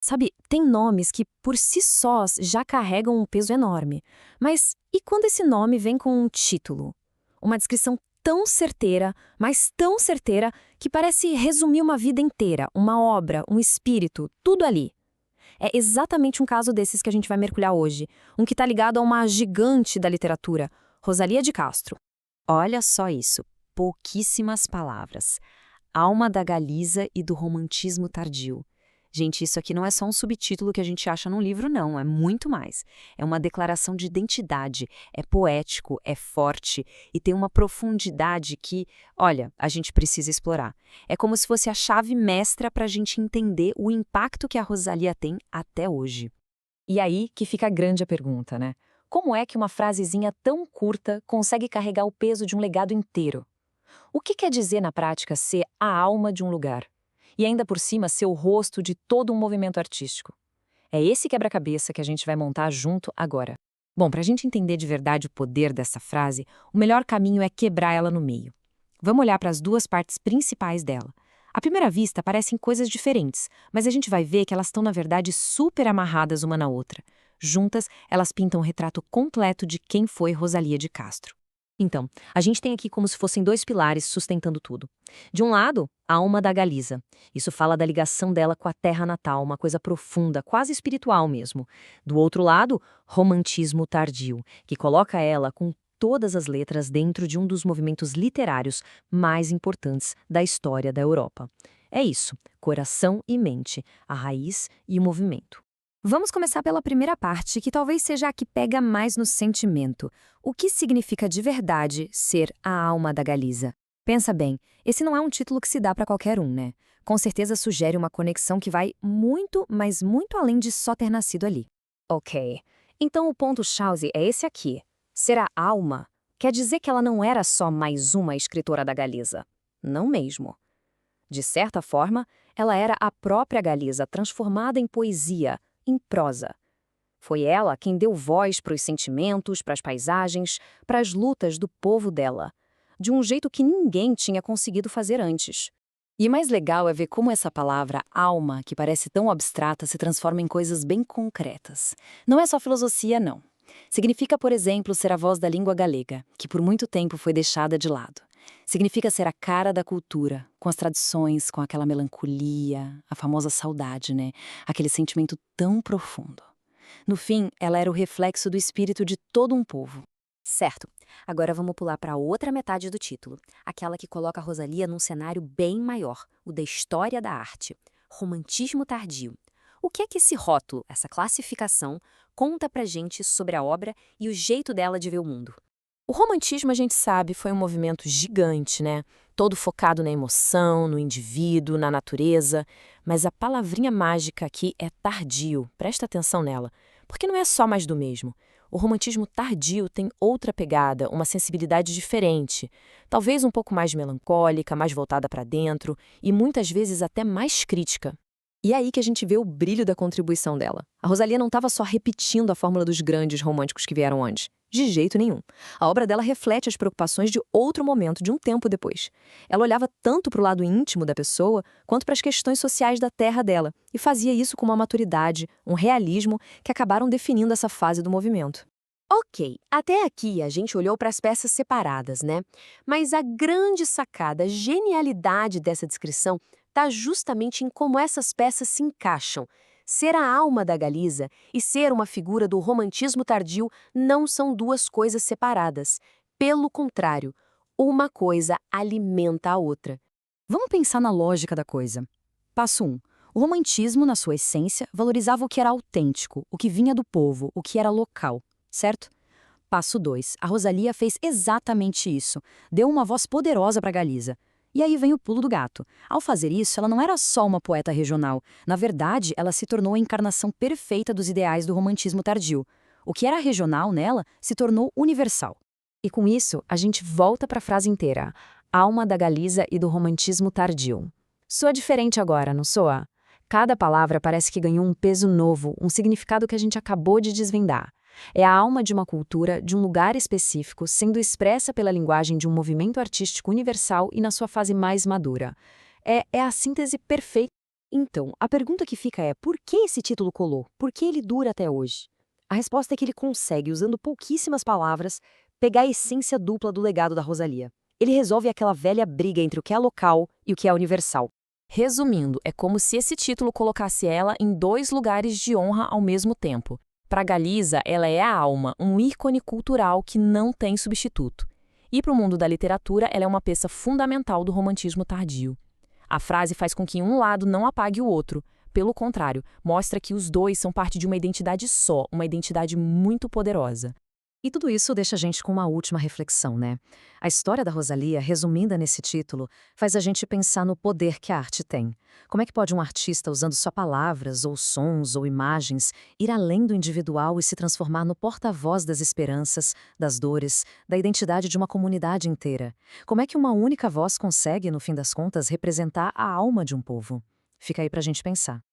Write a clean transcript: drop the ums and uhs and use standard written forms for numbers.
Sabe, tem nomes que por si sós já carregam um peso enorme. Mas e quando esse nome vem com um título? Uma descrição tão certeira, mas tão certeira, que parece resumir uma vida inteira, uma obra, um espírito, tudo ali. É exatamente um caso desses que a gente vai mergulhar hoje, um que está ligado a uma gigante da literatura, Rosalía de Castro. Olha só isso, pouquíssimas palavras. Alma da Galiza e do romantismo tardio. Gente, isso aqui não é só um subtítulo que a gente acha num livro, não, é muito mais. É uma declaração de identidade, é poético, é forte e tem uma profundidade que, olha, a gente precisa explorar. É como se fosse a chave mestra para a gente entender o impacto que a Rosalía tem até hoje. E aí que fica grande a pergunta, né? Como é que uma frasezinha tão curta consegue carregar o peso de um legado inteiro? O que quer dizer na prática ser a alma de um lugar? E ainda por cima ser o rosto de todo um movimento artístico? É esse quebra-cabeça que a gente vai montar junto agora. Bom, para a gente entender de verdade o poder dessa frase, o melhor caminho é quebrar ela no meio. Vamos olhar para as duas partes principais dela. À primeira vista, parecem coisas diferentes, mas a gente vai ver que elas estão, na verdade, super amarradas uma na outra. Juntas, elas pintam um retrato completo de quem foi Rosalía de Castro. Então, a gente tem aqui como se fossem dois pilares sustentando tudo. De um lado, a alma da Galiza. Isso fala da ligação dela com a terra natal, uma coisa profunda, quase espiritual mesmo. Do outro lado, romantismo tardio, que coloca ela com todas as letras dentro de um dos movimentos literários mais importantes da história da Europa. É isso, coração e mente, a raiz e o movimento. Vamos começar pela primeira parte, que talvez seja a que pega mais no sentimento. O que significa de verdade ser a alma da Galiza? Pensa bem, esse não é um título que se dá para qualquer um, né? Com certeza sugere uma conexão que vai muito, mas muito além de só ter nascido ali. Ok, então o ponto-chave é esse aqui. Ser a alma quer dizer que ela não era só mais uma escritora da Galiza. Não mesmo. De certa forma, ela era a própria Galiza transformada em poesia, em prosa. Foi ela quem deu voz para os sentimentos, para as paisagens, para as lutas do povo dela, de um jeito que ninguém tinha conseguido fazer antes. E mais legal é ver como essa palavra alma, que parece tão abstrata, se transforma em coisas bem concretas. Não é só filosofia, não. Significa, por exemplo, ser a voz da língua galega, que por muito tempo foi deixada de lado. Significa ser a cara da cultura, com as tradições, com aquela melancolia, a famosa saudade, né? Aquele sentimento tão profundo. No fim, ela era o reflexo do espírito de todo um povo. Certo. Agora vamos pular para a outra metade do título, aquela que coloca a Rosalía num cenário bem maior, o da história da arte. Romantismo tardio. O que é que esse rótulo, essa classificação, conta pra gente sobre a obra e o jeito dela de ver o mundo? O romantismo, a gente sabe, foi um movimento gigante, né? Todo focado na emoção, no indivíduo, na natureza. Mas a palavrinha mágica aqui é tardio. Presta atenção nela, porque não é só mais do mesmo. O romantismo tardio tem outra pegada, uma sensibilidade diferente. Talvez um pouco mais melancólica, mais voltada para dentro e muitas vezes até mais crítica. E é aí que a gente vê o brilho da contribuição dela. A Rosalía não estava só repetindo a fórmula dos grandes românticos que vieram antes. De jeito nenhum. A obra dela reflete as preocupações de outro momento, de um tempo depois. Ela olhava tanto para o lado íntimo da pessoa, quanto para as questões sociais da terra dela, e fazia isso com uma maturidade, um realismo, que acabaram definindo essa fase do movimento. Ok, até aqui a gente olhou para as peças separadas, né? Mas a grande sacada, a genialidade dessa descrição está justamente em como essas peças se encaixam. Ser a alma da Galiza e ser uma figura do romantismo tardio não são duas coisas separadas. Pelo contrário, uma coisa alimenta a outra. Vamos pensar na lógica da coisa. Passo 1. O romantismo, na sua essência, valorizava o que era autêntico, o que vinha do povo, o que era local, certo? Passo 2. A Rosalía fez exatamente isso. Deu uma voz poderosa para Galiza. E aí vem o pulo do gato. Ao fazer isso, ela não era só uma poeta regional. Na verdade, ela se tornou a encarnação perfeita dos ideais do romantismo tardio. O que era regional nela se tornou universal. E com isso, a gente volta para a frase inteira. Alma da Galiza e do romantismo tardio. Soa diferente agora, não soa? Cada palavra parece que ganhou um peso novo, um significado que a gente acabou de desvendar. É a alma de uma cultura, de um lugar específico, sendo expressa pela linguagem de um movimento artístico universal e na sua fase mais madura. É a síntese perfeita. Então, a pergunta que fica é: por que esse título colou? Por que ele dura até hoje? A resposta é que ele consegue, usando pouquíssimas palavras, pegar a essência dupla do legado da Rosalía. Ele resolve aquela velha briga entre o que é local e o que é universal. Resumindo, é como se esse título colocasse ela em dois lugares de honra ao mesmo tempo. Para Galiza, ela é a alma, um ícone cultural que não tem substituto. E para o mundo da literatura, ela é uma peça fundamental do romantismo tardio. A frase faz com que um lado não apague o outro. Pelo contrário, mostra que os dois são parte de uma identidade só, uma identidade muito poderosa. E tudo isso deixa a gente com uma última reflexão, né? A história da Rosalía, resumida nesse título, faz a gente pensar no poder que a arte tem. Como é que pode um artista, usando só palavras, ou sons, ou imagens, ir além do individual e se transformar no porta-voz das esperanças, das dores, da identidade de uma comunidade inteira? Como é que uma única voz consegue, no fim das contas, representar a alma de um povo? Fica aí pra gente pensar.